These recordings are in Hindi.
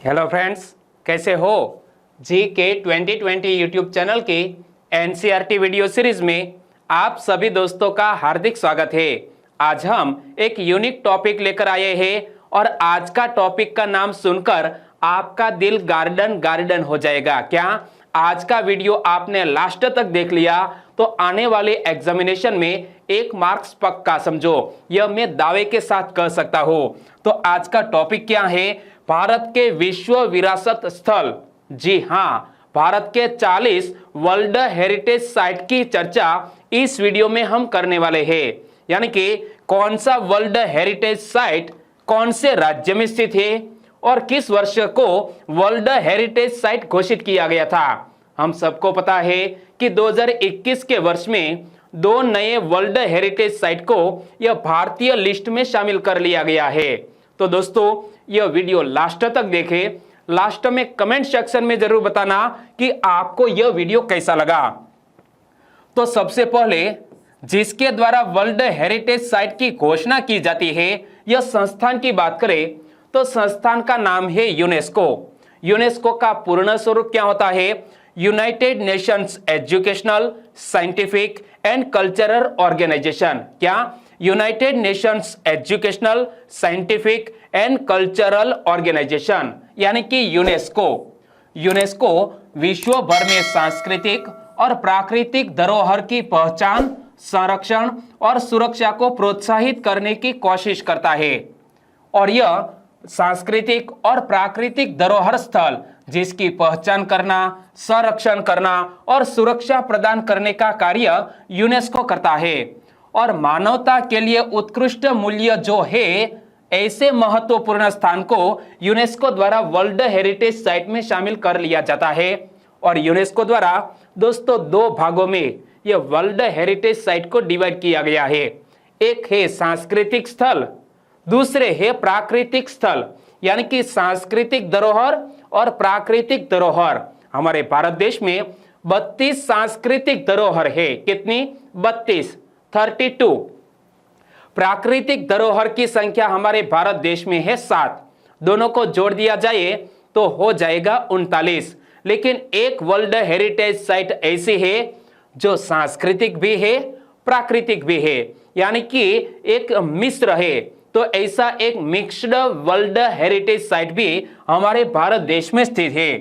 हेलो फ्रेंड्स, कैसे हो। जी के 2020 यूट्यूब चैनल के एनसीईआरटी वीडियो सीरीज में आप सभी दोस्तों का हार्दिक स्वागत है। आज हम एक यूनिक टॉपिक लेकर आए हैं और आज का टॉपिक का नाम सुनकर आपका दिल गार्डन गार्डन हो जाएगा। क्या आज का वीडियो आपने लास्ट तक देख लिया तो आने वाले एग्जामिनेशन में 1 मार्क्स पक्का समझो, यह मैं दावे के साथ कह सकता हूं। तो आज का टॉपिक क्या है? भारत के विश्व विरासत स्थल। जी हां, भारत के 40 वर्ल्ड हेरिटेज साइट की चर्चा इस वीडियो में हम करने वाले हैं। यानी कि कौन सा वर्ल्ड हेरिटेज साइट कौन से राज्य में स्थित है और किस वर्ष को वर्ल्ड हेरिटेज साइट घोषित किया गया था। हम सबको पता है कि 2021 के वर्ष में 2 नए वर्ल्ड हेरिटेज साइट को यह भारतीय लिस्ट में शामिल कर लिया गया है। तो दोस्तों, यह वीडियो लास्ट तक देखें। लास्ट में कमेंट सेक्शन में जरूर बताना कि आपको यह वीडियो कैसा लगा। तो सबसे पहले जिसके द्वारा वर्ल्ड हेरिटेज साइट की घोषणा की जाती है, यह संस्थान की बात करें तो संस्थान का नाम है यूनेस्को। यूनेस्को का पूर्ण स्वरूप क्या होता है? United Nations Educational, Scientific and Cultural Organization. क्या? United Nations Educational, Scientific and Cultural Organization, यानी कि यूनेस्को। यूनेस्को विश्व भर में सांस्कृतिक और प्राकृतिक धरोहर की पहचान, संरक्षण और सुरक्षा को प्रोत्साहित करने की कोशिश करता है। और यह सांस्कृतिक और प्राकृतिक धरोहर स्थल जिसकी पहचान करना, संरक्षण करना और सुरक्षा प्रदान करने का कार्य यूनेस्को करता है। और मानवता के लिए उत्कृष्ट मूल्य जो है, ऐसे महत्वपूर्ण स्थान को यूनेस्को द्वारा वर्ल्ड हेरिटेज साइट में शामिल कर लिया जाता है। और यूनेस्को द्वारा दोस्तों 2 भागों में यह वर्ल्ड हेरिटेज साइट को डिवाइड किया गया है। एक है सांस्कृतिक स्थल, दूसरे है प्राकृतिक स्थल, यानी कि सांस्कृतिक धरोहर और प्राकृतिक धरोहर। हमारे भारत देश में 32 सांस्कृतिक धरोहर है। कितनी? 32। प्राकृतिक धरोहर की संख्या हमारे भारत देश में है 7। दोनों को जोड़ दिया जाए तो हो जाएगा 39। लेकिन एक वर्ल्ड हेरिटेज साइट ऐसी है जो सांस्कृतिक भी है, प्राकृतिक भी है, यानी कि एक मिश्र है। तो ऐसा एक मिक्स्ड वर्ल्ड हेरिटेज साइट भी हमारे भारत देश में स्थित है।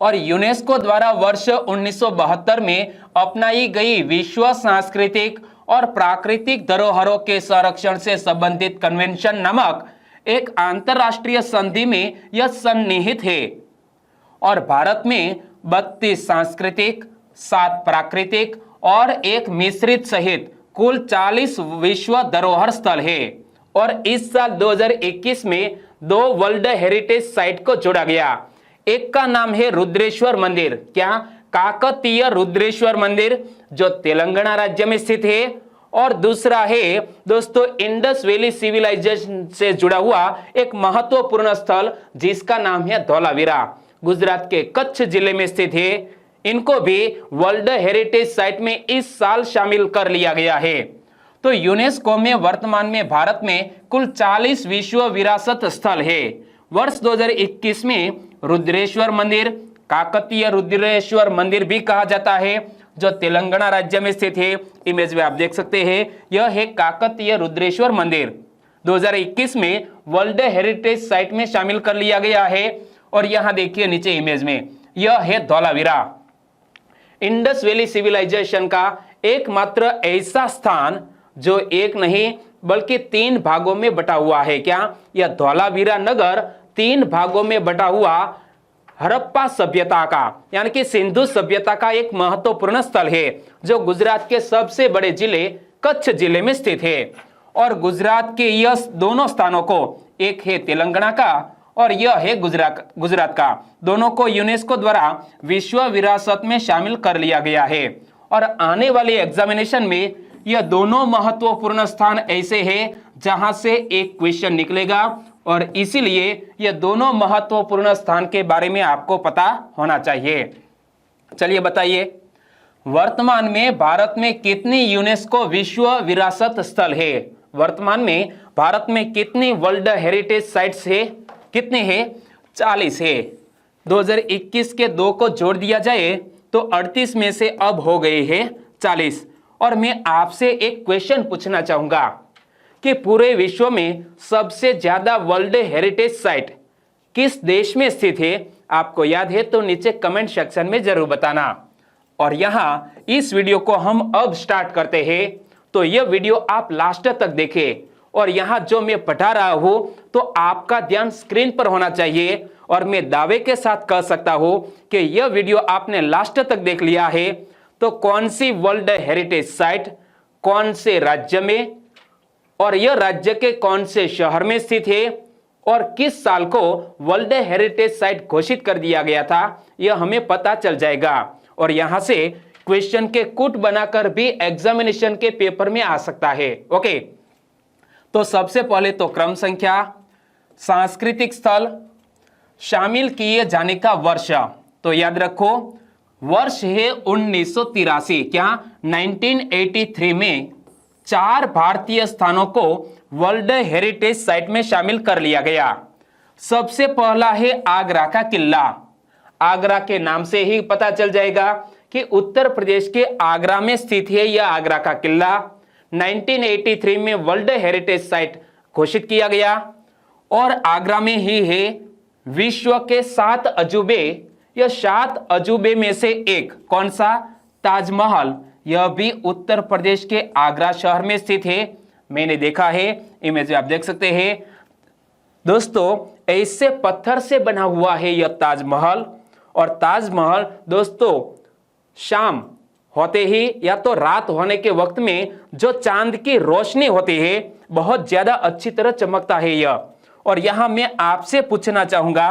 और यूनेस्को द्वारा वर्ष 1972 में अपनाई गई विश्व सांस्कृतिक और प्राकृतिक धरोहरों के संरक्षण से संबंधित कन्वेंशन नामक एक अंतरराष्ट्रीय संधि में यह सन्निहित है। और भारत में 32 सांस्कृतिक, 7 प्राकृतिक और 1 मिश्रित सहित कुल 40 विश्व धरोहर स्थल है। और इस साल 2021 में 2 वर्ल्ड हेरिटेज साइट को जोड़ा गया। एक का नाम है रुद्रेश्वर मंदिर। क्या? काकतीय रुद्रेश्वर मंदिर, जो तेलंगाना राज्य में स्थित है। और दूसरा है दोस्तों इंडस वैली सिविलाइजेशन से जुड़ा हुआ एक महत्वपूर्ण स्थल जिसका नाम है धौलावीरा, गुजरात के कच्छ जिले में स्थित है। इनको भी वर्ल्ड हेरिटेज साइट में इस साल शामिल कर लिया गया है। तो यूनेस्को में वर्तमान में भारत में कुल 40 विश्व विरासत स्थल है। वर्ष 2021 में रुद्रेश्वर मंदिर, काकतीय रुद्रेश्वर मंदिर भी कहा जाता है, जो तेलंगाना राज्य में स्थित है। इमेज में आप देख सकते हैं, यह है काकतीय रुद्रेश्वर मंदिर। 2021 में वर्ल्ड हेरिटेज साइट में शामिल कर लिया गया है। और यहां देखिए नीचे इमेज में, यह है धौलावीरा, इंडस वैली सिविलाइजेशन का एकमात्र ऐसा स्थान जो एक नहीं बल्कि 3 भागों में बटा हुआ है। क्या? यह धौलावीरा नगर 3 भागों में बटा हुआ हड़प्पा सभ्यता का, यानी कि सिंधु सभ्यता का एक महत्वपूर्ण स्थल है, जो गुजरात के सबसे बड़े जिले कच्छ जिले में स्थित है। और गुजरात के यह दोनों स्थानों को, एक है तेलंगाना का और यह है गुजरात का, दोनों को यूनेस्को द्वारा विश्व विरासत में शामिल कर लिया गया है। और आने वाले एग्जामिनेशन में यह दोनों महत्वपूर्ण स्थान ऐसे हैं जहां से एक क्वेश्चन निकलेगा। और इसीलिए यह दोनों महत्वपूर्ण स्थान के बारे में आपको पता होना चाहिए। चलिए बताइए, वर्तमान में भारत में कितनी यूनेस्को विश्व विरासत स्थल है? वर्तमान में भारत में कितनी वर्ल्ड हेरिटेज साइट्स है? कितने हैं? 40 है। 2021 के 2 को जोड़ दिया जाए तो 38 में से अब हो गए हैं 40। और मैं आपसे एक क्वेश्चन पूछना चाहूंगा कि पूरे विश्व में सबसे ज्यादा वर्ल्ड हेरिटेज साइट किस देश में स्थित है? आपको याद है तो नीचे कमेंट सेक्शन में जरूर बताना। और यहां इस वीडियो को हम अब स्टार्ट करते हैं, तो यह वीडियो आप लास्ट तक देखें। और यहां जो मैं पढ़ा रहा हूं तो आपका ध्यान स्क्रीन पर होना चाहिए। और मैं दावे के साथ कह सकता हूं कि यह वीडियो आपने लास्ट तक देख लिया है तो कौन सी वर्ल्ड हेरिटेज साइट कौन से राज्य में और यह राज्य के कौन से शहर में स्थित है और किस साल को वर्ल्ड हेरिटेज साइट घोषित कर दिया गया था, यह हमें पता चल जाएगा। और यहां से क्वेश्चन के कुट बनाकर भी एग्जामिनेशन के पेपर में आ सकता है। ओके, तो सबसे पहले तो क्रम संख्या, सांस्कृतिक स्थल, शामिल किए जाने का वर्ष। तो याद रखो वर्ष है 1983। क्या 1983 में 4 भारतीय स्थानों को वर्ल्ड हेरिटेज साइट में शामिल कर लिया गया। सबसे पहला है आगरा का किला। आगरा के नाम से ही पता चल जाएगा कि उत्तर प्रदेश के आगरा में स्थित है यह आगरा का किला। 1983 में वर्ल्ड हेरिटेज साइट घोषित किया गया। और आगरा में ही है विश्व के 7 अजूबे, यह 7 अजूबे में से एक कौन सा? ताजमहल। यह भी उत्तर प्रदेश के आगरा शहर में स्थित है। मैंने देखा है, इमेज आप देख सकते हैं दोस्तों, ऐसे पत्थर से बना हुआ है यह ताजमहल। और ताजमहल दोस्तों शाम होते ही या तो रात होने के वक्त में जो चांद की रोशनी होती है बहुत ज्यादा अच्छी तरह चमकता है यह। और यहां मैं आपसे पूछना चाहूंगा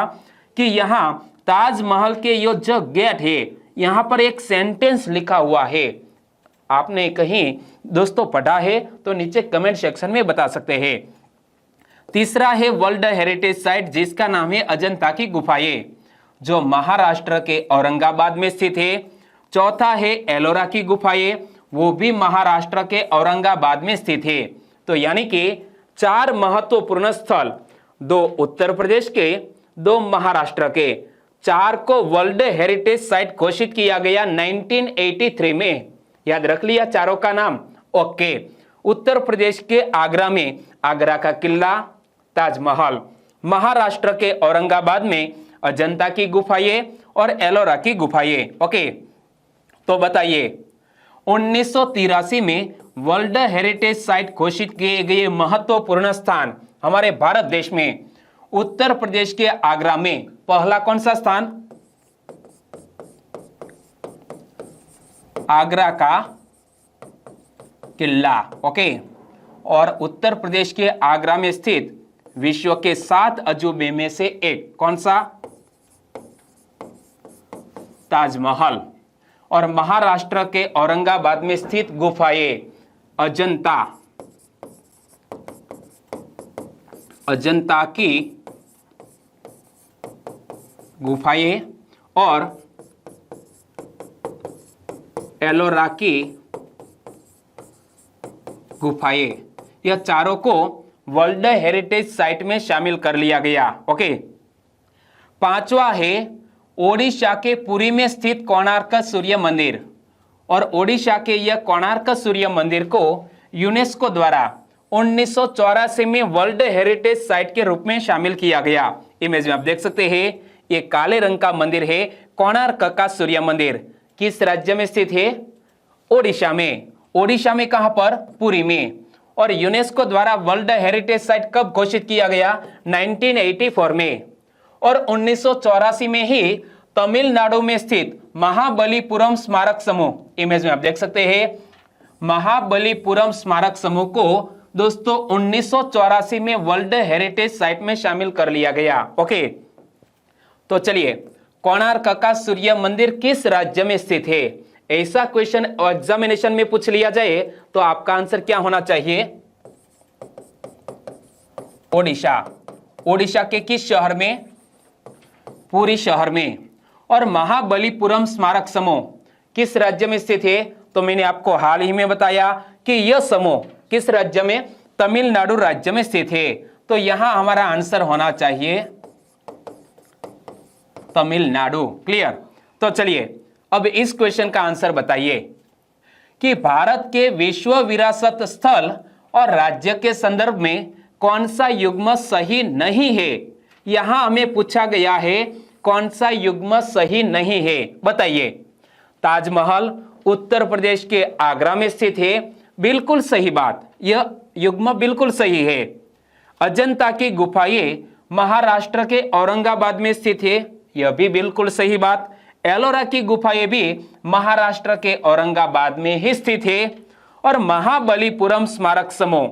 कि यहां ताजमहल के ये जो गेट है यहां पर एक सेंटेंस लिखा हुआ है, आपने कहीं दोस्तों पढ़ा है तो नीचे कमेंट सेक्शन में बता सकते हैं। तीसरा है वर्ल्ड हेरिटेज साइट जिसका नाम है अजंता की गुफाएं, जो महाराष्ट्र के औरंगाबाद में स्थित है। चौथा है एलोरा की गुफाएं, वो भी महाराष्ट्र के औरंगाबाद में स्थित है। तो यानी कि 4 महत्वपूर्ण स्थल, 2 उत्तर प्रदेश के, 2 महाराष्ट्र के, 4 को वर्ल्ड हेरिटेज साइट घोषित किया गया 1983 में। याद रख लिया चारों का नाम? ओके। उत्तर प्रदेश के आगरा में आगरा का किला, ताजमहल, महाराष्ट्र के औरंगाबाद में अजंता की गुफाएं और एलोरा की गुफाएं। ओके, तो बताइए 1983 में वर्ल्ड हेरिटेज साइट घोषित किए गए महत्वपूर्ण स्थान हमारे भारत देश में उत्तर प्रदेश के आगरा में पहला कौन सा स्थान? आगरा का किला। ओके, और उत्तर प्रदेश के आगरा में स्थित विश्व के 7 अजूबे में से एक कौन सा? ताजमहल। और महाराष्ट्र के औरंगाबाद में स्थित गुफाएं अजंता, अजंता की गुफाएं और एलोरा की गुफाएं, यह चारों को वर्ल्ड हेरिटेज साइट में शामिल कर लिया गया। ओके, पांचवा है ओडिशा के पुरी में स्थित कोणार्क सूर्य मंदिर। और ओडिशा के यह कोणार्क सूर्य मंदिर को यूनेस्को द्वारा 1984 में वर्ल्ड हेरिटेज साइट के रूप में शामिल किया गया। इमेज में आप देख सकते हैं ये काले रंग का मंदिर है कोणार्क का सूर्य मंदिर। किस राज्य में स्थित है? ओडिशा में। ओडिशा में कहां पर? पुरी में। और यूनेस्को द्वारा वर्ल्ड हेरिटेज साइट कब घोषित किया गया? 1984 में। और 1984 में ही तमिलनाडु में स्थित महाबलीपुरम स्मारक समूह, इमेज में आप देख सकते हैं महाबलीपुरम स्मारक समूह को दोस्तों 1984 में वर्ल्ड हेरिटेज साइट में शामिल कर लिया गया। ओके, तो चलिए कोणार्क का सूर्य मंदिर किस राज्य में स्थित है? ऐसा क्वेश्चन एग्जामिनेशन में पूछ लिया जाए तो आपका आंसर क्या होना चाहिए? ओडिशा। ओडिशा के किस शहर में? पुरी शहर में। और महाबलीपुरम स्मारक समूह किस राज्य में स्थित है? तो मैंने आपको हाल ही में बताया कि यह समूह किस राज्य में? तमिलनाडु राज्य में स्थित है। तो यहां हमारा आंसर होना चाहिए तमिलनाडु। क्लियर। तो चलिए अब इस क्वेश्चन का आंसर बताइए कि भारत के विश्व विरासत स्थल और राज्य के संदर्भ में कौन सा युग्म सही नहीं है। यहां हमें पूछा गया है कौन सा युग्म सही नहीं है, बताइए। ताजमहल उत्तर प्रदेश के आगरा में स्थित है, बिल्कुल सही बात, यह युग्म बिल्कुल सही है। अजंता की गुफाएं महाराष्ट्र के औरंगाबाद में स्थित है, यह भी बिल्कुल सही बात। एलोरा की गुफाएं भी महाराष्ट्र के औरंगाबाद में ही स्थित है। और महाबलीपुरम स्मारक समूह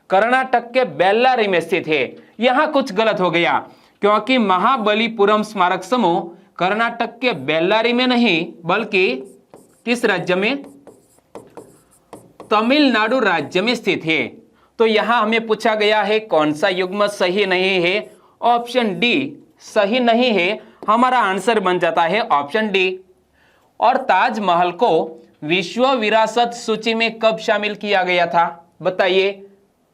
कर्नाटक के बेल्लारी में स्थित है। यहां कुछ गलत हो गया, क्योंकि महाबलीपुरम स्मारक समूह कर्नाटक के बेल्लारी में नहीं बल्कि किस राज्य में, तमिलनाडु राज्य में स्थित है। तो यहां हमें पूछा गया है कौन सा युग्म सही नहीं है, ऑप्शन डी सही नहीं है, हमारा आंसर बन जाता है ऑप्शन डी। और ताजमहल को विश्व विरासत सूची में कब शामिल किया गया था, बताइए।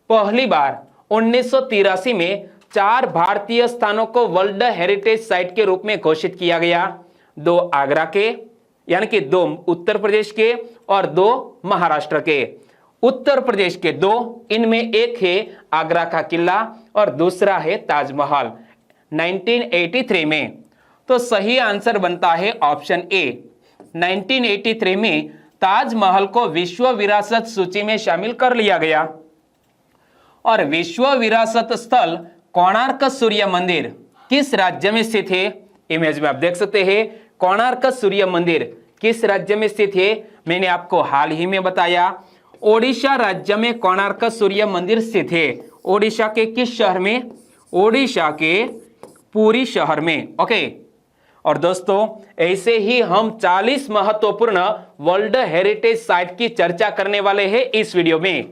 पहली बार 1983 में 4 भारतीय स्थानों को वर्ल्ड हेरिटेज साइट के रूप में घोषित किया गया। 2 आगरा के, यानी कि 2 उत्तर प्रदेश के और 2 महाराष्ट्र के। उत्तर प्रदेश के 2, इनमें एक है आगरा का किला और दूसरा है ताजमहल 1983 में। तो सही आंसर बनता है ऑप्शन ए। 1983 में ताजमहल को विश्व विरासत सूची में शामिल कर लिया गया। और विश्व विरासत स्थल कोणार्क सूर्य मंदिर किस राज्य में स्थित है। इमेज में आप देख सकते हैं कोणार्क सूर्य मंदिर किस राज्य में स्थित है, मैंने आपको हाल ही में बताया। ओडिशा राज्य में कोणार्क सूर्य मंदिर स्थित है। ओडिशा के किस शहर में, ओडिशा के पुरी शहर में। ओके। और दोस्तों ऐसे ही हम 40 महत्वपूर्ण वर्ल्ड हेरिटेज साइट की चर्चा करने वाले हैं इस वीडियो में।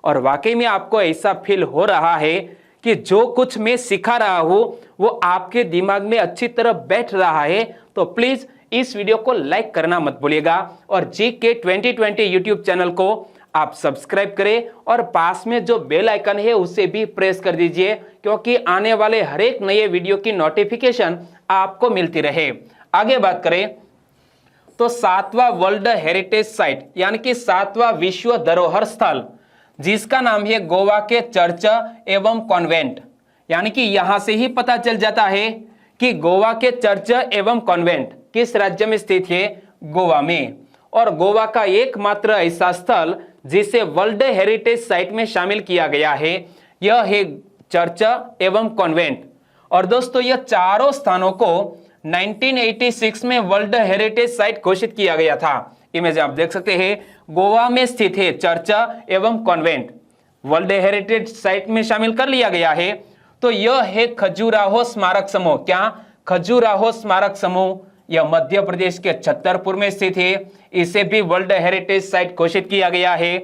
और वाकई में आपको ऐसा फील हो रहा है कि जो कुछ मैं सिखा रहा हूं वो आपके दिमाग में अच्छी तरह बैठ रहा है, तो प्लीज इस वीडियो को लाइक करना मत भूलिएगा। और जीके 2020 यूट्यूब चैनल को आप सब्सक्राइब करें और पास में जो बेल आइकन है उसे भी प्रेस कर दीजिए, क्योंकि आने वाले हर एक नए वीडियो की नोटिफिकेशन आपको मिलती रहे। आगे बात करें तो 7वां वर्ल्ड हेरिटेज साइट यानी कि 7वां विश्व धरोहर स्थल जिसका नाम है गोवा के चर्च एवं कॉन्वेंट, यानी कि यहां से ही पता चल जाता है कि गोवा के चर्च एवं कॉन्वेंट किस राज्य में स्थित है, गोवा में। और गोवा का एकमात्र ऐसा स्थल जिसे वर्ल्ड हेरिटेज साइट में शामिल किया गया है यह है चर्च एवं कॉन्वेंट। और दोस्तों यह चारों स्थानों को 1986 में वर्ल्ड हेरिटेज साइट घोषित किया गया था। इमेज आप देख सकते हैं गोवा में स्थित है चर्च एवं कॉन्वेंट, वर्ल्ड हेरिटेज साइट में शामिल कर लिया गया है। तो यह है खजुराहो स्मारक समूह। क्या, खजुराहो स्मारक समूह, यह मध्य प्रदेश के छतरपुर में स्थित है, इसे भी वर्ल्ड हेरिटेज साइट घोषित किया गया है।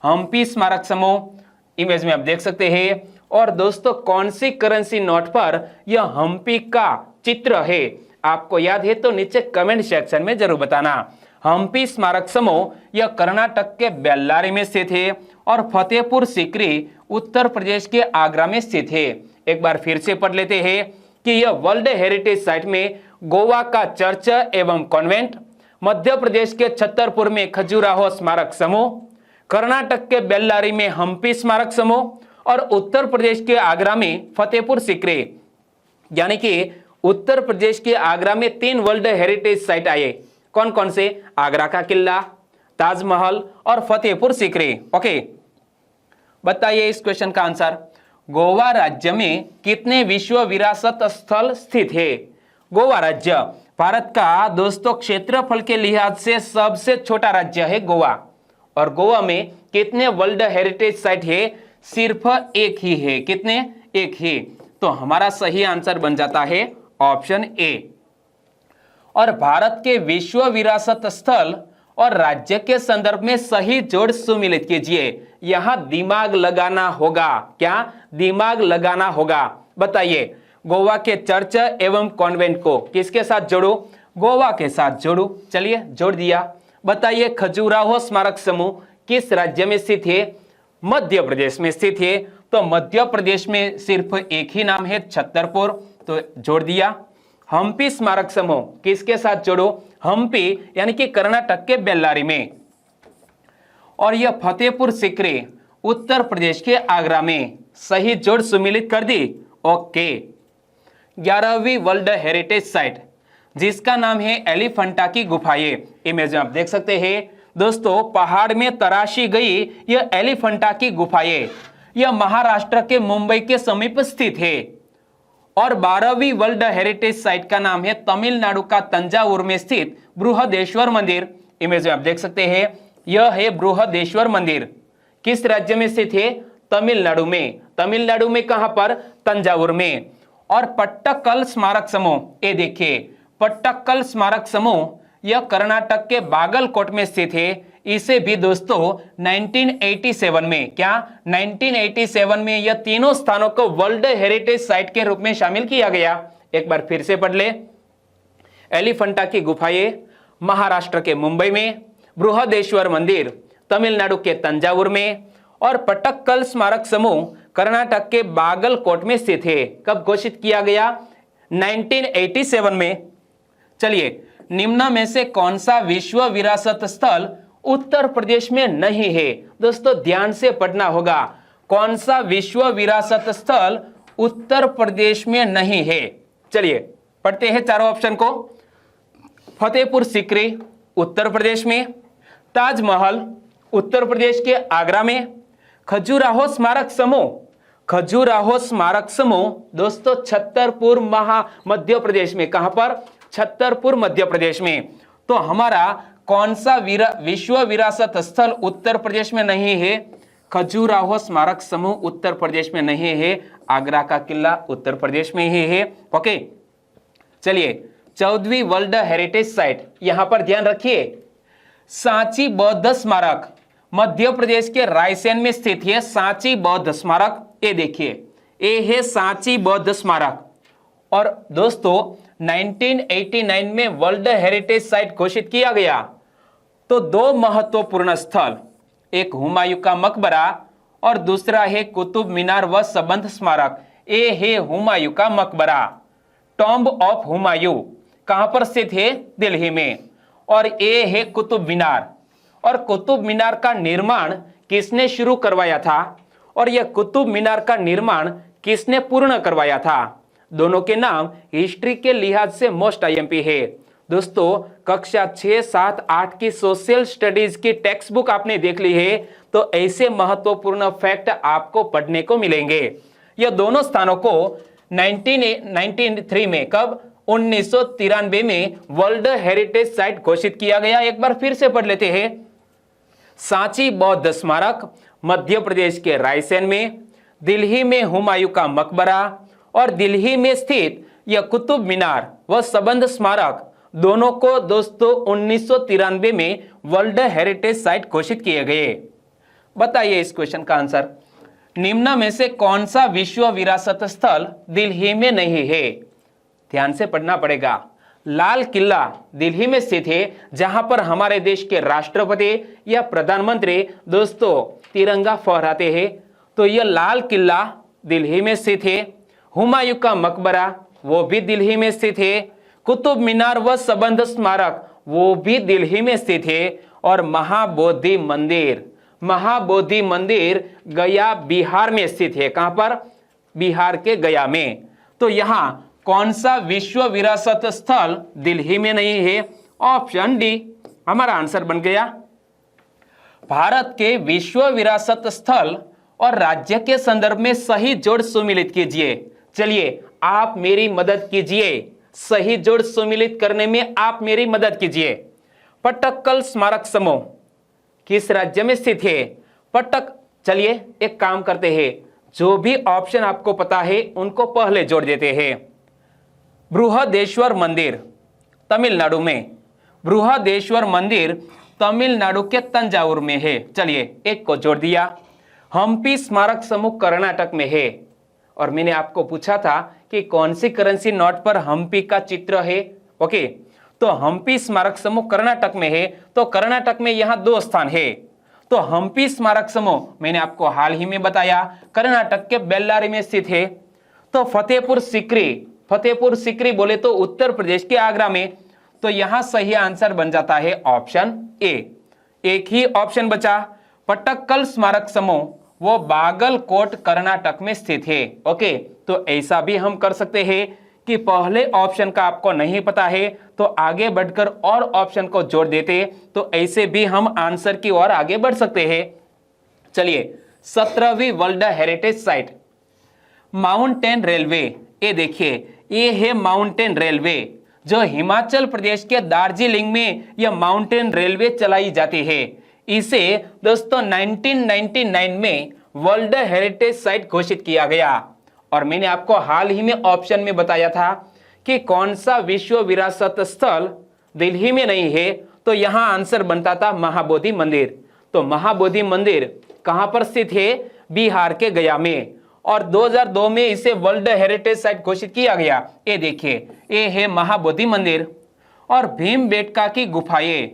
हम्पी स्मारक समूह, इमेज में आप देख सकते हैं। और दोस्तों कौन सी करेंसी नोट पर यह हम्पी का चित्र है, आपको याद है तो नीचे कमेंट सेक्शन में जरूर बताना। हम्पी स्मारक समूह यह कर्नाटक के बेल्लारी में स्थित है और फतेहपुर सीकरी उत्तर प्रदेश के आगरा में स्थित है। एक बार फिर से पढ़ लेते हैं कि यह वर्ल्ड हेरिटेज साइट में गोवा का चर्च एवं कॉन्वेंट, मध्य प्रदेश के छतरपुर में खजुराहो स्मारक समूह, कर्नाटक के बेल्लारी में हम्पी स्मारक समूह और उत्तर प्रदेश के आगरा में फतेहपुर सीकरी। यानी कि उत्तर प्रदेश के आगरा में 3 वर्ल्ड हेरिटेज साइट आए। कौन कौन से, आगरा का किला, ताजमहल और फतेहपुर सीकरी। ओके, बताइए इस क्वेश्चन का आंसर। गोवा राज्य में कितने विश्व विरासत स्थल स्थित है। गोवा राज्य भारत का दोस्तों क्षेत्रफल के लिहाज से सबसे छोटा राज्य है गोवा। और गोवा में कितने वर्ल्ड हेरिटेज साइट है, सिर्फ एक ही है। कितने, एक ही। तो हमारा सही आंसर बन जाता है ऑप्शन ए। और भारत के विश्व विरासत स्थल और राज्य के संदर्भ में सही जोड़ सुमिलित कीजिए। यहां दिमाग लगाना होगा। क्या, दिमाग लगाना होगा। बताइए गोवा के चर्च एवं कॉन्वेंट को किसके साथ जोड़ू, गोवा के साथ जोड़ू। चलिए जोड़ दिया। बताइए खजुराहो स्मारक समूह किस राज्य में स्थित है, मध्य प्रदेश में स्थित है। तो मध्य प्रदेश में सिर्फ एक ही नाम है, छतरपुर, तो जोड़ दिया। हम्पी स्मारक समूह किसके साथ जोड़ो? हम्पी यानी कि कर्नाटक के बेल्लारी में। और यह फतेहपुर सीकरी उत्तर प्रदेश के आगरा में। सही जोड़ सुमिलित कर दी। ओके। 11वीं वर्ल्ड हेरिटेज साइट जिसका नाम है एलिफेंटा की गुफाएं। इमेज में आप देख सकते हैं दोस्तों, पहाड़ में तराशी गई यह एलिफेंटा की गुफाएं, यह महाराष्ट्र के मुंबई के समीप स्थित है। और 12वीं वर्ल्ड हेरिटेज साइट का नाम है तमिलनाडु का तंजावुर में स्थित बृहदेश्वर मंदिर। इमेज में आप देख सकते हैं यह है बृहदेश्वर मंदिर। किस राज्य में स्थित है? तमिलनाडु में। तमिलनाडु में कहां पर? तंजावुर में। और पट्टक्कल स्मारक समूह, ये देखिए पट्टक्कल स्मारक समूह यह कर्नाटक के बागलकोट में स्थित है। इसे भी दोस्तों 1987 में, क्या 1987 में यह तीनों स्थानों को वर्ल्ड हेरिटेज साइट के रूप में शामिल किया गया। एक बार फिर से पढ़ ले। एलिफेंटा की गुफाएं महाराष्ट्र के मुंबई में, बृहदेश्वर मंदिर तमिलनाडु के तंजावुर में, और पट्टक्कल स्मारक समूह कर्नाटक के बागलकोट में स्थित है। कब घोषित किया गया? 1987 में। चलिए, निम्न में से कौन सा विश्व विरासत स्थल उत्तर प्रदेश में नहीं है? दोस्तों ध्यान से पढ़ना होगा। कौन सा विश्व विरासत स्थल उत्तर प्रदेश में नहीं है? चलिए पढ़ते हैं चारों ऑप्शन को। फतेहपुर सीकरी उत्तर प्रदेश में, ताजमहल उत्तर प्रदेश के आगरा में, खजुराहो स्मारक समूह, खजुराहो स्मारक समूह दोस्तों छतरपुर मध्य प्रदेश में। कहां पर? छतरपुर मध्य प्रदेश में। तो हमारा कौन सा विश्व विरासत स्थल उत्तर प्रदेश में नहीं है? खजुराहो स्मारक समूह उत्तर प्रदेश में नहीं है। आगरा का किला उत्तर प्रदेश में ही है। ओके, चलिए 14वीं वर्ल्ड हेरिटेज साइट, यहां पर ध्यान रखिए सांची बौद्ध स्मारक मध्य प्रदेश के रायसेन में स्थित है। सांची बौद्ध स्मारक, ये देखिए ये है सांची बौद्ध स्मारक। और दोस्तों 1989 में वर्ल्ड हेरिटेज साइट घोषित किया गया। तो दो महत्वपूर्ण स्थल, एक हुमायूं का मकबरा और दूसरा है कुतुब मीनार व संबंध स्मारक। ये है हुमायूं का मकबरा, टॉम्ब ऑफ हुमायूं, कहां पर स्थित है? दिल्ली में। और ये है कुतुब मीनार। और कुतुब मीनार का निर्माण किसने शुरू करवाया था और यह कुतुब मीनार का निर्माण किसने पूर्ण करवाया था? दोनों के नाम हिस्ट्री के लिहाज से मोस्ट आईएमपी है। दोस्तों कक्षा 6, 7, 8 की सोशल स्टडीज की टेक्स्ट बुक आपने देख ली है तो ऐसे महत्वपूर्ण फैक्ट आपको पढ़ने को मिलेंगे। यह दोनों स्थानों को 1993 में, कब? 1993 में वर्ल्ड हेरिटेज साइट घोषित किया गया। एक बार फिर से पढ़ लेते हैं। सांची बौद्ध स्मारक मध्य प्रदेश के रायसेन में, दिल्ली में हुमायूं का मकबरा और दिल्ली में स्थित यह कुतुब मीनार व संबंध स्मारक, दोनों को दोस्तों 1993 में वर्ल्ड हेरिटेज साइट घोषित किए गए। बताइए इस क्वेश्चन का आंसर। निम्न में से कौन सा विश्व विरासत स्थल दिल्ली में नहीं है? ध्यान से पढ़ना पड़ेगा। लाल किला दिल्ली में स्थित है, जहां पर हमारे देश के राष्ट्रपति या प्रधानमंत्री दोस्तों तिरंगा फहराते हैं। तो यह लाल किला दिल्ली में स्थित है। हुमायूं का मकबरा वो भी दिल्ली में स्थित है। कुतुब मीनार व संबंध स्मारक वो भी दिल्ली में स्थित है। और महाबोधि मंदिर, महाबोधि मंदिर गया बिहार में स्थित है। कहां पर? बिहार के गया में। तो यहां कौन सा विश्व विरासत स्थल दिल्ली में नहीं है? ऑप्शन डी हमारा आंसर बन गया। भारत के विश्व विरासत स्थल और राज्य के संदर्भ में सही जोड़ सुमिलित कीजिए। चलिए आप मेरी मदद कीजिए, सही जोड़ सुमिलित करने में आप मेरी मदद कीजिए। पट्टक्कल स्मारक समूह किस राज्य में स्थित है? चलिए एक काम करते हैं, जो भी ऑप्शन आपको पता है उनको पहले जोड़ देते हैं। बृहदेश्वर मंदिर तमिलनाडु में, बृहदेश्वर मंदिर तमिलनाडु के तंजावुर में है। चलिए एक को जोड़ दिया। हम्पी स्मारक समूह कर्नाटक में है। और मैंने आपको पूछा था कि कौन सी करेंसी नोट पर हम्पी का चित्र है। ओके, तो हम्पी स्मारक समूह कर्नाटक में है। तो कर्नाटक में यहां दो स्थान है। तो हम्पी स्मारक समूह मैंने आपको हाल ही में बताया कर्नाटक के बेल्लारी में स्थित है। तो फतेहपुर सीकरी फतेहपुर सीकरी बोले तो उत्तर प्रदेश के आगरा में। तो यहां सही आंसर बन जाता है ऑप्शन ए। एक ही ऑप्शन बचा, पट्टक्कल स्मारक समूह वो बागलकोट कर्नाटक में स्थित है। ओके, तो ऐसा भी हम कर सकते हैं कि पहले ऑप्शन का आपको नहीं पता है तो आगे बढ़कर और ऑप्शन को जोड़ देते, तो ऐसे भी हम आंसर की ओर आगे बढ़ सकते हैं। चलिए, 17वीं world heritage site mountain railway. ये देखिए, ये है माउंटेन रेलवे जो हिमाचल प्रदेश के दार्जिलिंग में यह माउंटेन रेलवे चलाई जाती है। इसे दोस्तों 1999 में वर्ल्ड हेरिटेज साइट घोषित किया गया। और मैंने आपको हाल ही में ऑप्शन में बताया था कि कौन सा विश्व विरासत स्थल दिल्ली में नहीं है, तो यहां आंसर बनता था महाबोधि मंदिर। तो महाबोधि मंदिर कहां पर स्थित है? बिहार के गया में। और 2002 में इसे वर्ल्ड हेरिटेज साइट घोषित किया गया। ये देखिए, ये है महाबोधि मंदिर। और भीमबेटका की गुफाएं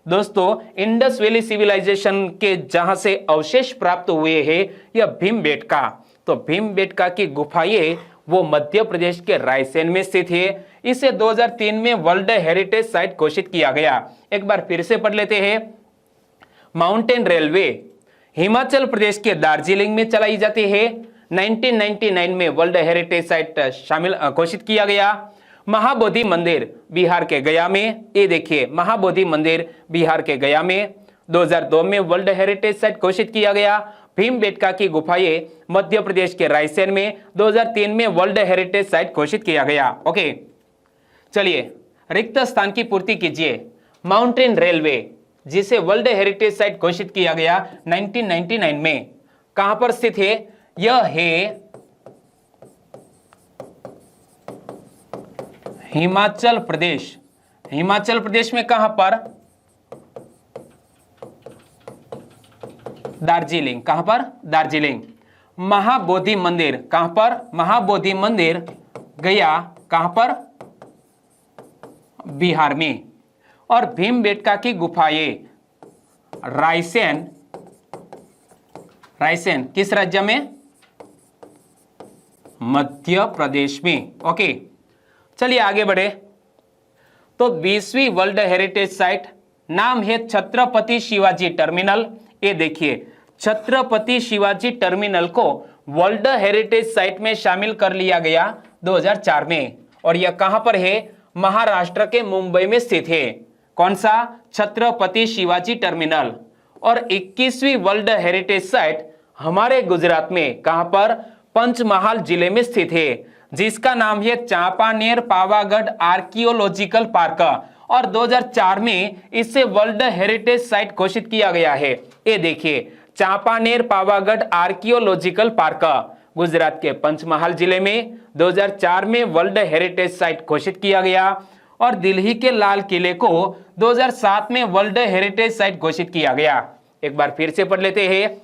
दोस्तों, इंडस वैली सिविलाइजेशन के जहां से अवशेष प्राप्त हुए हैं, यह भीमबेटका। तो भीमबेटका की गुफाएं वो मध्य प्रदेश के रायसेन में स्थित है। इसे 2003 में वर्ल्ड हेरिटेज साइट घोषित किया गया। एक बार फिर से पढ़ लेते हैं। माउंटेन रेलवे हिमाचल प्रदेश के दार्जिलिंग में चलाई जाती है। 1999 में वर्ल्ड हेरिटेज साइट शामिल घोषित किया गया। महाबोधि मंदिर बिहार के गया में। ये देखिए, महाबोधि मंदिर बिहार के गया में 2002 में वर्ल्ड हेरिटेज साइट घोषित किया गया। भीमबेटका की गुफाएं मध्य प्रदेश के रायसेन में 2003 में वर्ल्ड हेरिटेज साइट घोषित किया गया। ओके, चलिए, रिक्त स्थान की पूर्ति कीजिए। माउंटेन रेलवे जिसे वर्ल्ड हेरिटेज साइट घोषित किया गया 1999 में, कहां पर स्थित है? यह है हिमाचल प्रदेश। हिमाचल प्रदेश में कहां पर? दार्जिलिंग। कहां पर? दार्जिलिंग। महाबोधि मंदिर कहां पर? महाबोधि मंदिर गया। कहां पर? बिहार में। और भीमबेटका की गुफाएं रायसेन। रायसेन किस राज्य में? मध्य प्रदेश में। ओके, चलिए आगे बढ़े। तो 20वीं वर्ल्ड हेरिटेज साइट नाम है छत्रपति शिवाजी टर्मिनल। ये देखिए, छत्रपति शिवाजी टर्मिनल को वर्ल्ड हेरिटेज साइट में शामिल कर लिया गया 2004 में। और यह कहां पर है? महाराष्ट्र के मुंबई में स्थित है। कौन सा? छत्रपति शिवाजी टर्मिनल। और 21वीं वर्ल्ड हेरिटेज साइट हमारे गुजरात में कहां पर? पंचमहाल जिले में स्थित है, जिसका नाम है चांपानेर पावागढ़ आर्कियोलॉजिकल पार्क। और 2004 में इसे वर्ल्ड हेरिटेज साइट घोषित किया गया है। ये देखिए, चांपानेर पावागढ़ आर्कियोलॉजिकल पार्क गुजरात के पंचमहाल जिले में 2004 में वर्ल्ड हेरिटेज साइट घोषित किया गया। और दिल्ली के लाल किले को 2007 में वर्ल्ड हेरिटेज साइट घोषित किया गया। एक बार फिर से पढ़ लेते हैं।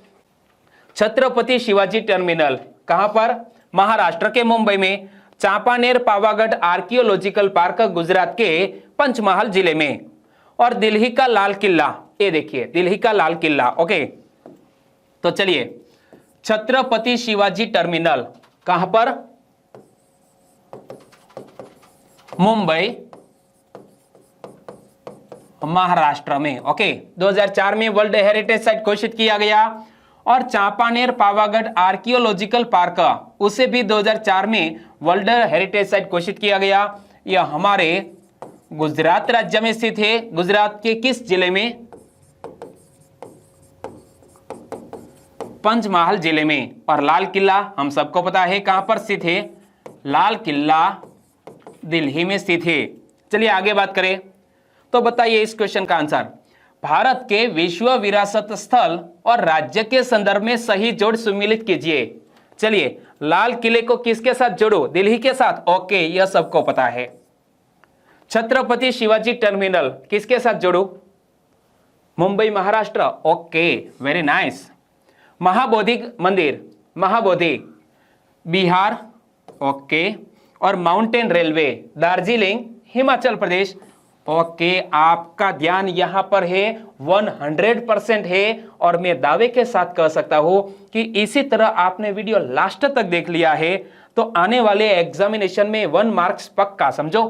छत्रपति शिवाजी टर्मिनल कहां पर? महाराष्ट्र के मुंबई में। चांपानेर पावागढ़ आर्कियोलॉजिकल पार्क गुजरात के पंचमहाल जिले में। और दिल्ली का लाल किला, ये देखिए, दिल्ली का लाल किला। ओके, तो चलिए, छत्रपति शिवाजी टर्मिनल कहां पर? मुंबई, महाराष्ट्र में। ओके, 2004 में वर्ल्ड हेरिटेज साइट घोषित किया गया। और चांपानेर पावागढ़ आर्कियोलॉजिकल पार्क उसे भी 2004 में वर्ल्ड हेरिटेज साइट घोषित किया गया। यह हमारे गुजरात राज्य में स्थित है। गुजरात के किस जिले में? पंचमहाल जिले में। और लाल किला हम सबको पता है कहां पर स्थित है? लाल किला दिल्ली में स्थित है। चलिए आगे बात करें। तो बताइए इस क्वेश्चन का आंसर। भारत के विश्व विरासत स्थल और राज्य के संदर्भ में सही जोड़ सुमिलित कीजिए। चलिए, लाल किले को किसके साथ जोड़ो? दिल्ली के साथ। ओके, यह सबको पता है। छत्रपति शिवाजी टर्मिनल किसके साथ जोड़ो? Mumbai, Maharashtra. Okay, very nice. Mahabodhi मंदिर, महाबोधि बिहार। ओके, और mountain railway Darjeeling, Himachal Pradesh. Okay, आपका ध्यान यहां पर है 100% है। और मैं दावे के साथ कह सकता हूं कि इसी तरह आपने वीडियो लास्ट तक देख लिया है तो आने वाले एग्जामिनेशन में 1 मार्क्स पक्का, समझो।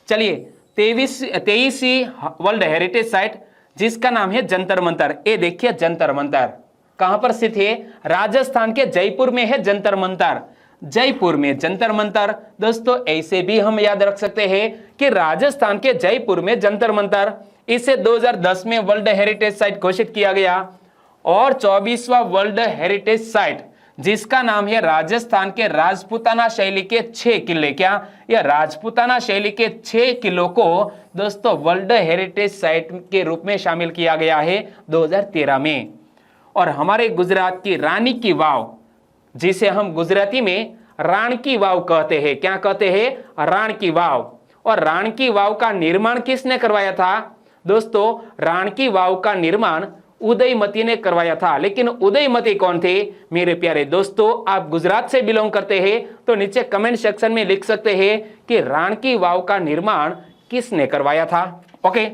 चलिए 23वीं वर्ल्ड हेरिटेज साइट जिसका नाम है जंतर मंतर। ये देखिए जंतर मंतर कहां पर स्थित है? राजस्थान के जयपुर में है जंतर मंतर। जयपुर में जंतर मंतर। दोस्तों ऐसे भी हम याद रख सकते हैं कि राजस्थान के जयपुर में जंतर मंतर, इसे 2010 में वर्ल्ड हेरिटेज साइट घोषित किया गया। और 24वां वर्ल्ड हेरिटेज साइट जिसका नाम है राजस्थान के राजपूताना शैली के 6 किले। क्या यह राजपूताना शैली के 6 किलों को दोस्तों वर्ल्ड हेरिटेज साइट के रूप में शामिल किया गया है 2013 में। और हमारे गुजरात की रानी की वाव, जिसे हम गुजराती में राण की वाव कहते हैं, क्या कहते हैं? राण की वाव। और राण की वाव का निर्माण किसने करवाया था? दोस्तों राण की वाव का निर्माण उदयमती ने करवाया था। लेकिन उदयमती कौन थे? मेरे प्यारे दोस्तों, आप गुजरात से बिलोंग करते हैं तो नीचे कमेंट सेक्शन में लिख सकते हैं कि राण की वाव का निर्माण किसने करवाया था। ओके,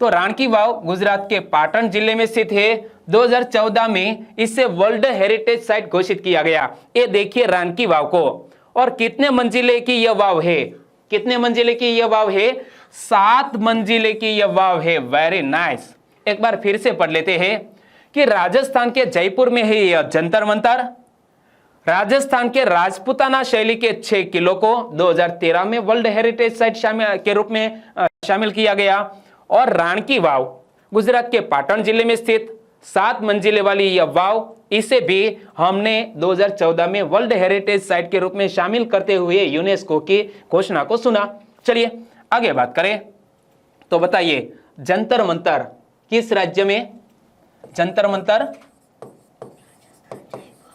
तो राण की वाव गुजरात के पाटन जिले में स्थित है। 2014 में इसे वर्ल्ड हेरिटेज साइट घोषित किया गया। ये देखिए राण की वाव को। और कितने मंजिले की यह वाव है? कितने मंजिले की यह वाव है? 7 मंजिले की यह वाव है। Very nice. एक बार फिर से पढ़ लेते हैं कि राजस्थान के जयपुर में है यह जंतर मंतर। राजस्थान के राजपूताना शैली के 6 किलों को 2013 में वर्ल्ड हेरिटेज साइट के रूप में शामिल किया गया। और राण की वाव गुजरात के पाटन जिले में स्थित 7 मंजिले वाली यह वाव, इसे भी हमने 2014 में वर्ल्ड हेरिटेज साइट के रूप में शामिल करते हुए यूनेस्को की घोषणा को सुना। चलिए आगे बात करें तो बताइए जंतर मंतर किस राज्य में? जंतर मंतर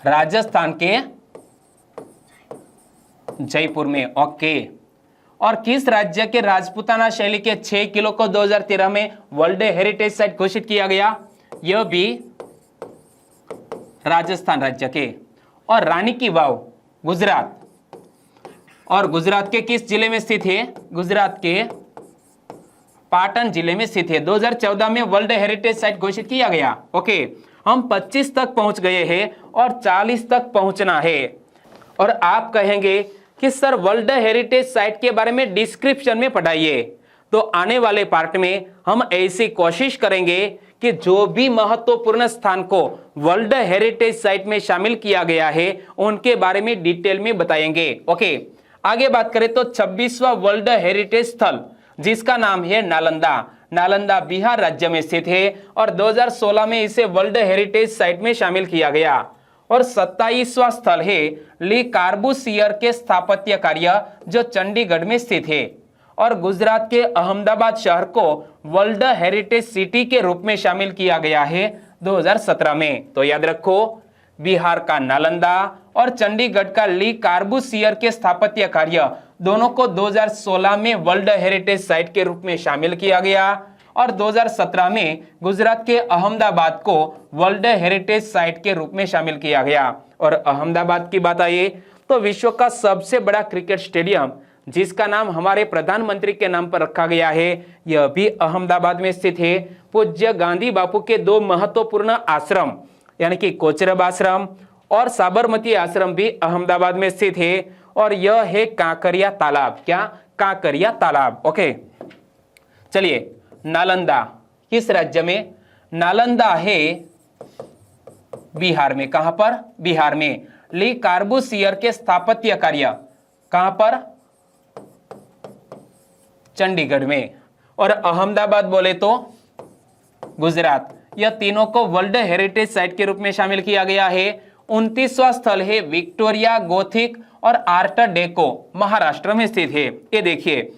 राजस्थान के जयपुर में। ओके, और किस राज्य के राजपूताना शैली के 6 किलो को 2013 में वर्ल्ड हेरिटेज साइट घोषित किया गया? यह भी राजस्थान राज्य के। और रानी की वाव गुजरात, और गुजरात के किस जिले में स्थित है? गुजरात के पाटन जिले में स्थित है। 2014 में वर्ल्ड हेरिटेज साइट घोषित किया गया। ओके, हम 25 तक पहुंच गए हैं और 40 तक पहुंचना है। और आप कहेंगे कि सर वर्ल्ड हेरिटेज साइट के बारे में डिस्क्रिप्शन में पढ़ाइए। तो आने वाले पार्ट में हम ऐसी कोशिश करेंगे कि जो भी महत्वपूर्ण स्थान को वर्ल्ड हेरिटेज साइट में शामिल किया गया है उनके बारे में डिटेल में बताएंगे। ओके, आगे बात करें तो 26वां वर्ल्ड हेरिटेज स्थल जिसका नाम है नालंदा। नालंदा बिहार राज्य में स्थित है और 2016 में इसे वर्ल्ड हेरिटेज साइट में शामिल किया गया। और 27वां स्थल है ली कार्बूसियर के स्थापत्य कार्य जो चंडीगढ़ में स्थित है। और गुजरात के अहमदाबाद शहर को वर्ल्ड हेरिटेज सिटी के रूप में शामिल किया गया है 2017 में। तो याद रखो, बिहार का नालंदा और चंडीगढ़ का ली कार्बूसियर के स्थापत्य कार्य दोनों को 2016 में वर्ल्ड हेरिटेज साइट के रूप में शामिल किया गया। और 2017 में गुजरात के अहमदाबाद को वर्ल्ड हेरिटेज साइट के रूप में शामिल किया गया। और अहमदाबाद की बात आए तो विश्व का सबसे बड़ा क्रिकेट स्टेडियम जिसका नाम हमारे प्रधानमंत्री के नाम पर रखा गया है, यह भी अहमदाबाद में स्थित है। पूज्य गांधी बापू के 2 महत्वपूर्ण आश्रम यानी कि कोचरब आश्रम और साबरमती आश्रम भी अहमदाबाद में स्थित है। और यह है कांकरिया तालाब। क्या? कांकरिया तालाब। ओके, चलिए नालंदा किस राज्य में? नालंदा है बिहार में। कहां पर? बिहार में। ली कार्बूसियर के स्थापत्य कार्य कहां पर? चंडीगढ़ में। और अहमदाबाद बोले तो गुजरात। यह तीनों को वर्ल्ड हेरिटेज साइट के रूप में शामिल किया गया है। 29वां स्थल है विक्टोरिया गोथिक और आर्ट डेको, महाराष्ट्र में स्थित है। ये देखिए,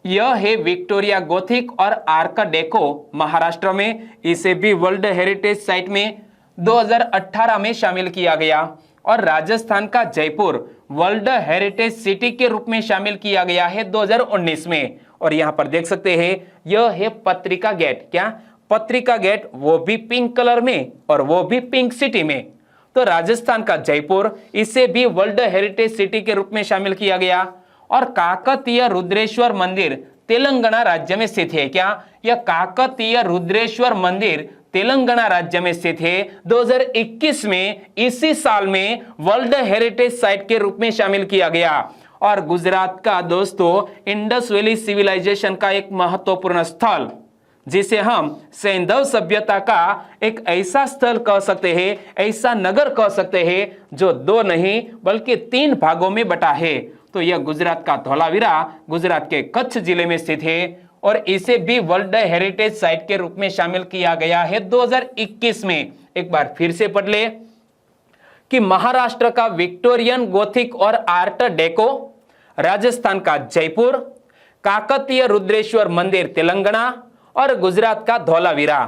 यह है विक्टोरिया गोथिक और आर्ट डेको महाराष्ट्र में। इसे भी वर्ल्ड हेरिटेज साइट में 2018 में शामिल किया गया। और राजस्थान का जयपुर वर्ल्ड हेरिटेज सिटी के रूप में शामिल किया गया है 2019 में। और यहां पर देख सकते हैं, यह है पत्रिका गेट। क्या? पत्रिका गेट, वो भी पिंक कलर में और वो भी पिंक सिटी में। तो राजस्थान का जयपुर, इसे भी वर्ल्ड हेरिटेज सिटी के रूप में शामिल किया गया। और काकतीय रुद्रेश्वर मंदिर तेलंगाना राज्य में स्थित है। क्या यह काकतीय रुद्रेश्वर मंदिर तेलंगाना राज्य में स्थित है। 2021 में इसी साल में वर्ल्ड हेरिटेज साइट के रूप में शामिल किया गया। और गुजरात का दोस्तों इंडस वैली सिविलाइजेशन का एक महत्वपूर्ण स्थल, जिसे हम सैंधव सभ्यता का एक ऐसा स्थल कह सकते हैं, ऐसा नगर कह सकते हैं जो 2 नहीं बल्कि 3 भागों में बटा है। तो यह गुजरात का धोलावीरा गुजरात के कच्छ जिले में स्थित है और इसे भी वर्ल्ड हेरिटेज साइट के रूप में शामिल किया गया है 2021 में। एक बार फिर से पढ़ ले कि महाराष्ट्र का विक्टोरियन गोथिक और आर्ट डेको, राजस्थान का जयपुर, काकतीय रुद्रेश्वर मंदिर तेलंगाना और गुजरात का धोलावीरा,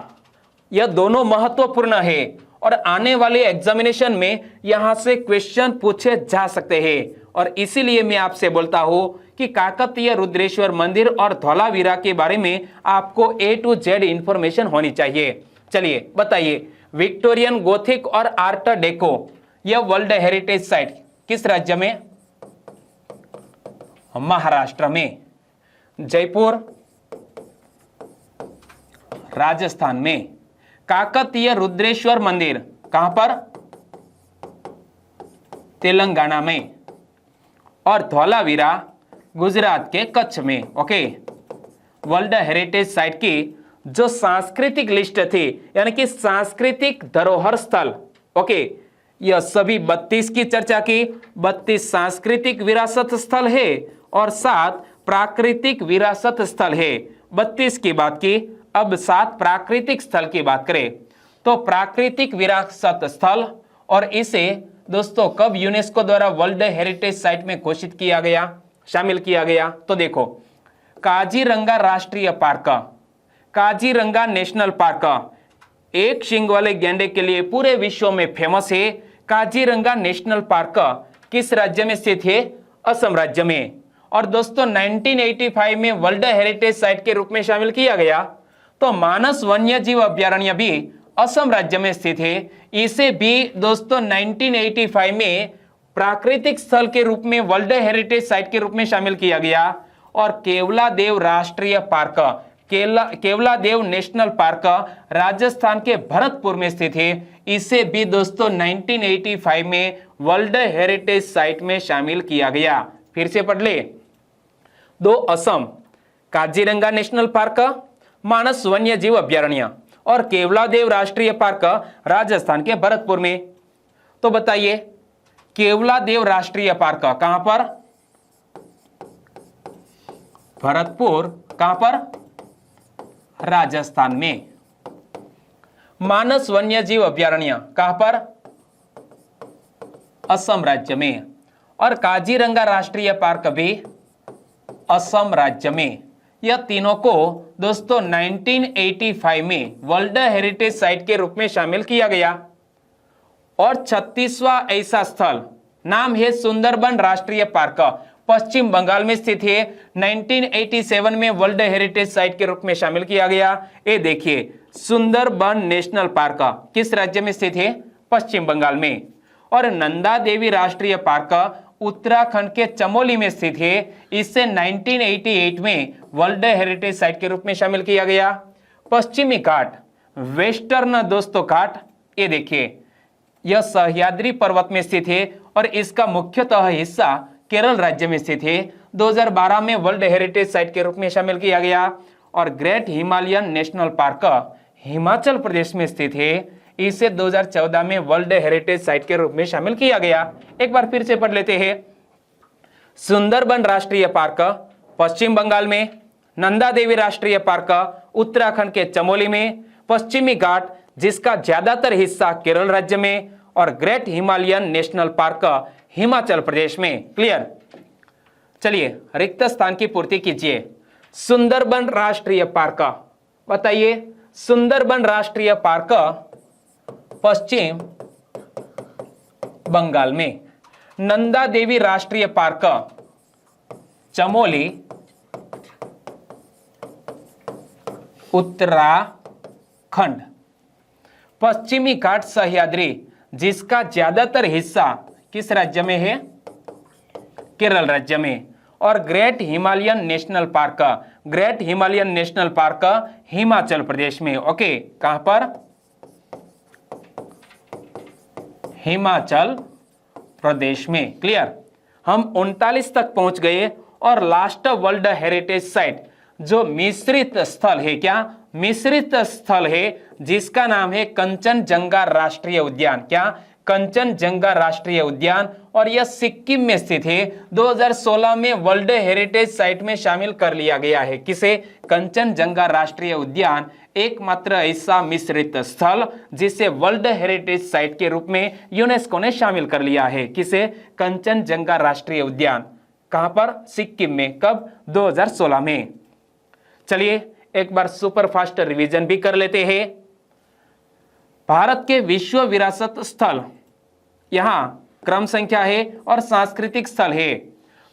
यह दोनों महत्वपूर्ण है और आने वाले एग्जामिनेशन में यहां से क्वेश्चन पूछे जा सकते हैं। और इसीलिए मैं आपसे बोलता हूं कि काकतीय रुद्रेश्वर मंदिर और धोलावीरा के बारे में आपको A to Z इंफॉर्मेशन होनी चाहिए। चलिए बताइए, विक्टोरियन गोथिक और आर्ट डेको यह वर्ल्ड हेरिटेज साइट किस राज्य में? महाराष्ट्र में। जयपुर राजस्थान में। काकतीय रुद्रेश्वर मंदिर कहां पर? तेलंगाना में। और धोलावीरा गुजरात के कच्छ में। ओके, वर्ल्ड हेरिटेज साइट की जो सांस्कृतिक लिस्ट थी, यानी कि सांस्कृतिक धरोहर स्थल, ओके, यह सभी 32 की चर्चा की। 32 सांस्कृतिक विरासत स्थल है और 7 प्राकृतिक विरासत स्थल है। 32 की बात की, अब 7 प्राकृतिक स्थल की बात करें तो प्राकृतिक विरासत स्थल, और इसे दोस्तों कब यूनेस्को द्वारा वर्ल्ड हेरिटेज साइट में घोषित किया गया, शामिल किया गया? तो देखो, काजीरंगा राष्ट्रीय पार्क, काजीरंगा नेशनल पार्क एक शिंग वाले गैंडे के लिए पूरे विश्व में फेमस है। काजीरंगा नेशनल पार्क किस राज्य में स्थित है? असम राज्य में। और दोस्तों 1985 में वर्ल्ड हेरिटेज साइट के रूप में शामिल किया गया। तो मानस वन्यजीव अभयारण्य भी असम राज्य में स्थित है। इसे भी दोस्तों 1985 में प्राकृतिक स्थल के रूप में वर्ल्ड हेरिटेज साइट के रूप में शामिल किया गया। और केवलादेव राष्ट्रीय park, Keoladeo national park Rajasthan के भरतपुर में स्थित है। इसे भी दोस्तों 1985 में वर्ल्ड हेरिटेज साइट में शामिल किया गया। फिर से पढ़ ले, 2 असम, काजीरंगा नेशनल पार्क, मानस वन्यजीव अभयारण्य, और केवलादेव राष्ट्रीय पार्क राजस्थान के भरतपुर में। तो बताइए, केवलादेव राष्ट्रीय पार्क कहां पर? भरतपुर कहां पर? राजस्थान में। मानस वन्यजीव अभयारण्य कहां पर? असम राज्य में। और काजीरंगा राष्ट्रीय पार्क भी असम राज्य में। यह तीनों को दोस्तों 1985 में वर्ल्ड हेरिटेज साइट के रूप में शामिल किया गया। और 36वां ऐसा स्थल, नाम है सुंदरबन राष्ट्रीय पार्क, पश्चिम बंगाल में स्थित है। 1987 में वर्ल्ड हेरिटेज साइट के रूप में शामिल किया गया। ये देखिए, सुंदरबन नेशनल पार्क किस राज्य में स्थित है? पश्चिम बंगाल में। और नंदा देवी राष्ट्रीय पार्क उत्तराखंड के चमोली में स्थित है। इसे 1988 में वर्ल्ड हेरिटेज साइट के रूप में शामिल किया गया। पश्चिमी घाट, वेस्टर्न दोस्तों घाट, ये देखिए, यह सह्याद्री पर्वत में स्थित है और इसका मुख्यतः हिस्सा केरल राज्य में स्थित है। 2012 में वर्ल्ड हेरिटेज साइट के रूप में शामिल किया गया। और Great Himalayan National Park Himachal Pradesh में स्थित है। इसे 2014 में वर्ल्ड हेरिटेज साइट के रूप में शामिल किया गया। एक बार फिर से पढ़ लेते हैं, सुंदरबन राष्ट्रीय पार्क पश्चिम बंगाल में, नंदा देवी राष्ट्रीय पार्क उत्तराखंड के चमोली में, पश्चिमी घाट जिसका ज्यादातर हिस्सा केरल राज्य में, और Great Himalayan National Park Himachal Pradesh में। क्लियर? चलिए रिक्त स्थान की पूर्ति कीजिए। सुंदरबन राष्ट्रीय पार्क, बताइए, सुंदरबन राष्ट्रीय पार्क पश्चिम बंगाल में। नंदा देवी राष्ट्रीय पार्क चमोली उत्तराखंड। पश्चिमी घाट सह्याद्री जिसका ज्यादातर हिस्सा किस राज्य में है? केरल राज्य में। और Great Himalayan National Park, Great Himalayan National Park Himachal Pradesh में। ओके, कहां पर? हिमाचल प्रदेश में। क्लियर? हम 39 तक पहुंच गए और लास्ट वर्ल्ड हेरिटेज साइट जो मिश्रित स्थल है, क्या मिश्रित स्थल है, जिसका नाम है कंचनजंगा राष्ट्रीय उद्यान। क्या? कंचनजंगा राष्ट्रीय उद्यान, और यह सिक्किम में स्थित है। 2016 में वर्ल्ड हेरिटेज साइट में शामिल कर लिया गया है। किसे? कंचनजंगा राष्ट्रीय उद्यान, एकमात्र ऐसा मिश्रित स्थल जिसे वर्ल्ड हेरिटेज साइट के रूप में यूनेस्को ने शामिल कर लिया है। किसे? कंचनजंगा राष्ट्रीय उद्यान। कहां पर? सिक्किम में। कब? 2016 में। चलिए एक बार सुपर फास्ट रिवीजन भी कर लेते हैं। भारत के विश्व विरासत स्थल, यहां क्रम संख्या है और सांस्कृतिक स्थल है।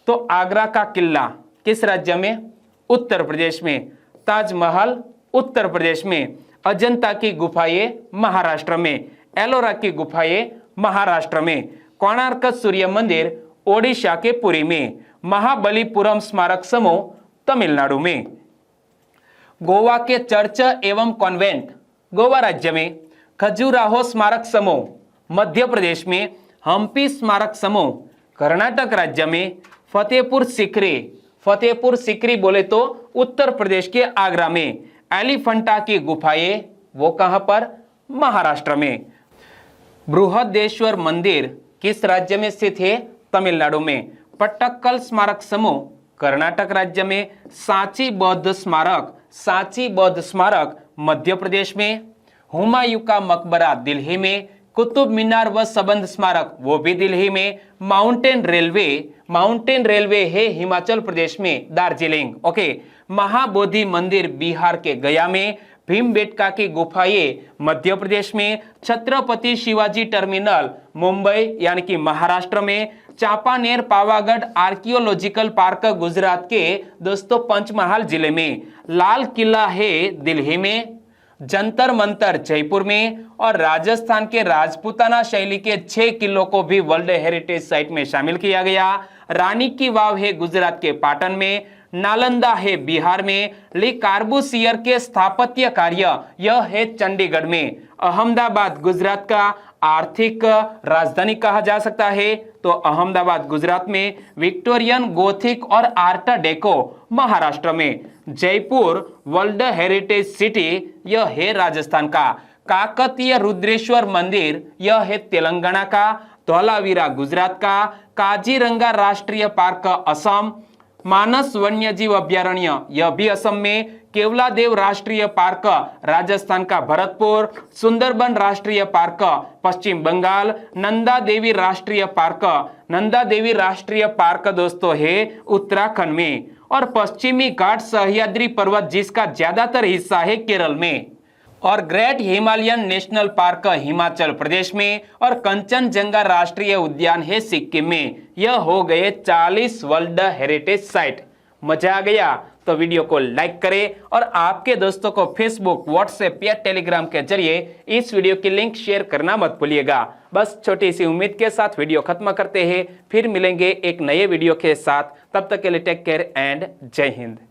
तो आगरा का किला किस राज्य में? उत्तर प्रदेश में। ताजमहल उत्तर प्रदेश में। अजंता की गुफाएं महाराष्ट्र में। एलोरा की गुफाएं महाराष्ट्र में। कोणार्क सूर्य मंदिर ओडिशा के पुरी में। महाबलीपुरम स्मारक समूह तमिलनाडु में। गोवा के चर्च एवं कॉन्वेंट गोवा राज्य में। खजुराहो स्मारक समूह मध्य प्रदेश में। हम्पी स्मारक समूह कर्नाटक राज्य में। फतेहपुर सिकरी बोले तो उत्तर प्रदेश के आगरा में। एलिफेंटा की गुफाएं वो कहां पर? महाराष्ट्र में। बृहदेश्वर मंदिर किस राज्य में स्थित है? तमिलनाडु में। पट्टक्कल स्मारक समूह कर्नाटक राज्य में। सांची बौद्ध स्मारक मध्य प्रदेश में। हुमायूं का मकबरा दिल्ली में। कुतुब मीनार व संबंध स्मारक वो भी दिल्ली में। माउंटेन रेलवे है हिमाचल प्रदेश में, दार्जिलिंग। ओके। महाबोधि मंदिर बिहार के गया में। भीमबेटका की गुफाएं मध्य प्रदेश में। छत्रपति शिवाजी टर्मिनल मुंबई यानी कि महाराष्ट्र में। चांपानेर पावागढ़ आर्कियोलॉजिकल पार्क गुजरात के दोस्तों पंचमहाल जिले में। लाल किला है दिल्ली में। जंतर मंतर जयपुर में। और राजस्थान के राजपूताना शैली के 6 किलों को भी वर्ल्ड हेरिटेज साइट में शामिल किया गया। रानी की वाव है गुजरात के पाटन में। नालंदा है बिहार में। ली कार्बूसियर के स्थापत्य कार्य यह है चंडीगढ़ में। अहमदाबाद गुजरात का आर्थिक राजधानी कहा जा सकता है, तो अहमदाबाद गुजरात में। विक्टोरियन गोथिक और आर्ट डेको महाराष्ट्र में। जयपुर वर्ल्ड हेरिटेज सिटी यह है राजस्थान का। काकतीय रुद्रेश्वर मंदिर यह है तेलंगाना का। धौलावीरा गुजरात का। काजीरंगा राष्ट्रीय पार्क असम। मानस वन्यजीव अभ्यारण्य यह भी असम में। केवलादेव राष्ट्रीय पार्क राजस्थान का भरतपुर। सुंदरबन राष्ट्रीय पार्क पश्चिम बंगाल। नंदा देवी राष्ट्रीय पार्क दोस्तों है उत्तराखंड में। और पश्चिमी घाट सह्याद्री पर्वत जिसका ज्यादातर हिस्सा है केरल में। और Great Himalayan National Park Himachal Pradesh में। और कंचनजंगा राष्ट्रीय उद्यान है सिक्किम में। यह हो गए 40 वर्ल्ड हेरिटेज साइट। मजा आ गया? तो वीडियो को लाइक करें और आपके दोस्तों को फेसबुक, व्हाट्सएप या टेलीग्राम के जरिए इस वीडियो की लिंक शेयर करना मत भूलिएगा। बस छोटी सी उम्मीद के साथ वीडियो खत्म करते हैं, फिर मिलेंगे एक नए वीडियो के साथ। तब तक के लिए टेक केयर एंड जय हिंद।